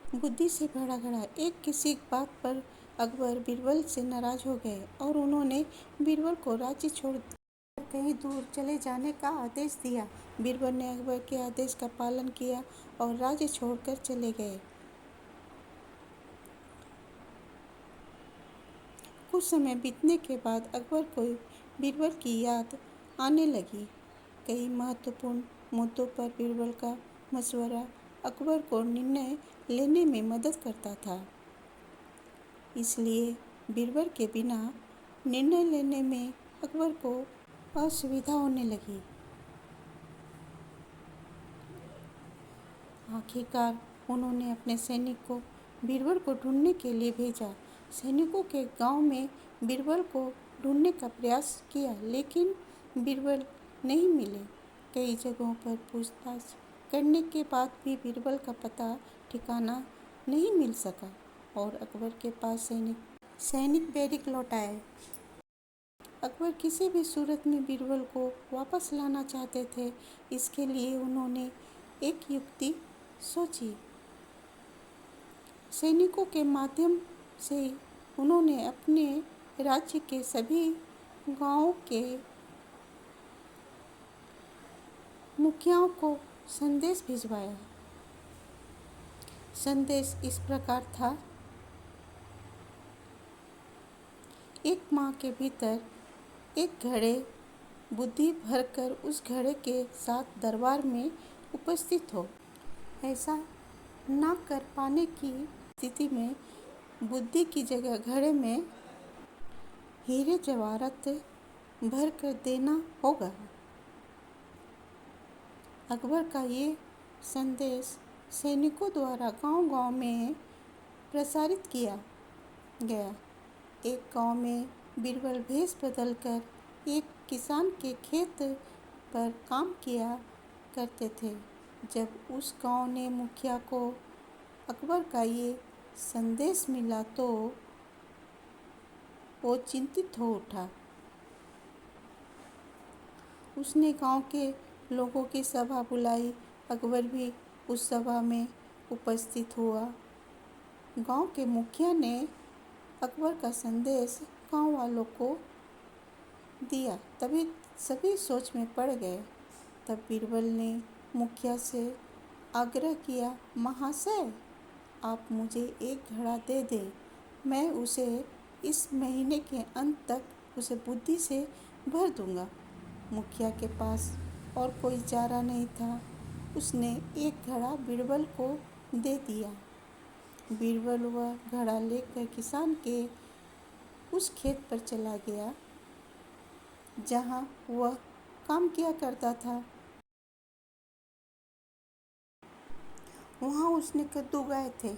बुद्धि से भरा घड़ा। एक किसी बात पर अकबर बीरबल से नाराज हो गए और उन्होंने बीरबल को राज्य छोड़ कहीं दूर चले जाने का आदेश दिया। बीरबल ने अकबर के आदेश का पालन किया और राज्य छोड़कर चले गए। कुछ समय बीतने के बाद अकबर को बीरबल की याद आने लगी। कई महत्वपूर्ण मुद्दों पर बीरबल का मशवरा अकबर को निर्णय लेने में मदद करता था। इसलिए बीरबल के बिना निर्णय लेने में अकबर को असुविधा होने लगी। आखिरकार उन्होंने अपने सैनिक को बीरबल को ढूंढने के लिए भेजा। सैनिकों के गांव में बीरबल को ढूंढने का प्रयास किया, लेकिन बीरबल नहीं मिले। कई जगहों पर पूछताछ करने के बाद भी बीरबल का पता ठिकाना नहीं मिल सका और अकबर के पास सैनिक बैरिक लौट आए। अकबर किसी भी सूरत में बीरबल को वापस लाना चाहते थे। इसके लिए उन्होंने एक युक्ति सोची। सैनिकों के माध्यम से उन्होंने अपने राज्य के सभी गांवों के मुखियाओं को संदेश भिजवाया। संदेश इस प्रकार था: एक माह के भीतर एक घड़े बुद्धि भरकर उस घड़े के साथ दरबार में उपस्थित हो। ऐसा ना कर पाने की स्थिति में बुद्धि की जगह घड़े में हीरे जवाहरात भर कर देना होगा। अकबर का ये संदेश सैनिकों द्वारा गांव-गांव में प्रसारित किया गया। एक गांव में बीरबल भेष बदलकर एक किसान के खेत पर काम किया करते थे। जब उस गांव के मुखिया को अकबर का ये संदेश मिला तो वो चिंतित हो उठा। उसने गांव के लोगों की सभा बुलाई। अकबर भी उस सभा में उपस्थित हुआ। गांव के मुखिया ने अकबर का संदेश गांव वालों को दिया। तभी सभी सोच में पड़ गए। तब बीरबल ने मुखिया से आग्रह किया, महाशय, आप मुझे एक घड़ा दे दें। मैं उसे इस महीने के अंत तक उसे बुद्धि से भर दूंगा। मुखिया के पास और कोई चारा नहीं था। उसने एक घड़ा बीरबल को दे दिया। बीरबल वह घड़ा लेकर किसान के उस खेत पर चला गया जहां वह काम किया करता था। वहां उसने कद्दू उगाए थे।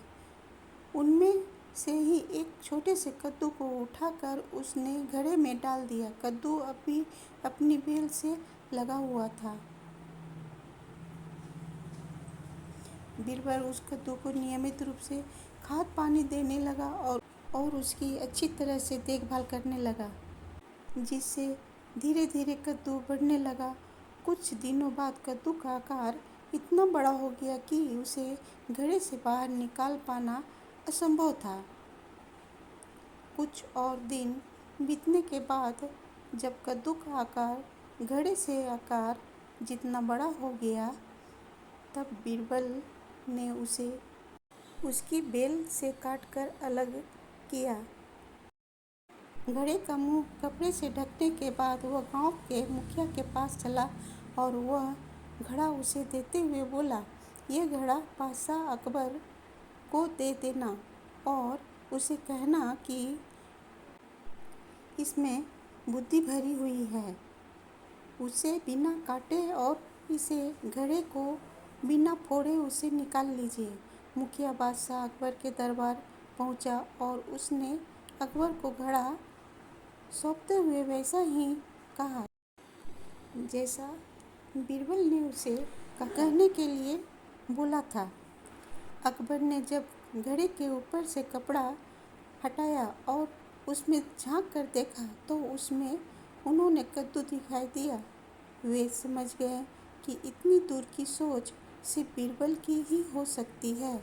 उनमें से ही एक छोटे से कद्दू को उठाकर उसने घड़े में डाल दिया। कद्दू अभी अपनी बेल से लगा हुआ था। बीरबल उस कद्दू को नियमित रूप से खाद पानी देने लगा और उसकी अच्छी तरह से देखभाल करने लगा, जिससे धीरे धीरे कद्दू बढ़ने लगा। कुछ दिनों बाद कद्दू का आकार इतना बड़ा हो गया कि उसे घड़े से बाहर निकाल पाना असंभव था। कुछ और दिन बीतने के बाद जब कद्दू का आकार घड़े से आकार जितना बड़ा हो गया, तब बीरबल ने उसे उसकी बेल से काटकर अलग किया। घड़े का मुंह कपड़े से ढकने के बाद वह गांव के मुखिया के पास चला और वह घड़ा उसे देते हुए बोला, यह घड़ा बादशाह अकबर को दे देना और उसे कहना कि इसमें बुद्धि भरी हुई है। उसे बिना काटे और इसे घड़े को बिना फोड़े उसे निकाल लीजिए। मुखिया बादशाह अकबर के दरबार पहुंचा और उसने अकबर को घड़ा सौंपते हुए वैसा ही कहा जैसा बीरबल ने उसे कहने के लिए बोला था। अकबर ने जब घड़े के ऊपर से कपड़ा हटाया और उसमें झांक कर देखा तो उसमें उन्होंने कद्दू दिखाई दिया। वे समझ गए कि इतनी दूर की सोच सिर्फ बीरबल की ही हो सकती है।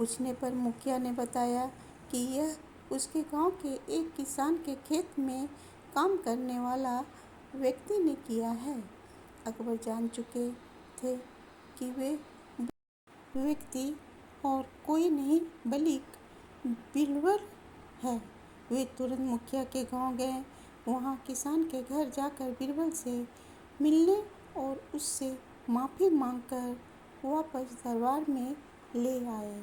पूछने पर मुखिया ने बताया कि यह उसके गांव के एक किसान के खेत में काम करने वाला व्यक्ति ने किया है। अकबर जान चुके थे कि वे व्यक्ति और कोई नहीं बल्कि बीरबल है। वे तुरंत मुखिया के गांव गए। वहां किसान के घर जाकर बीरबल से मिलने और उससे माफ़ी मांगकर वापस दरबार में ले आए।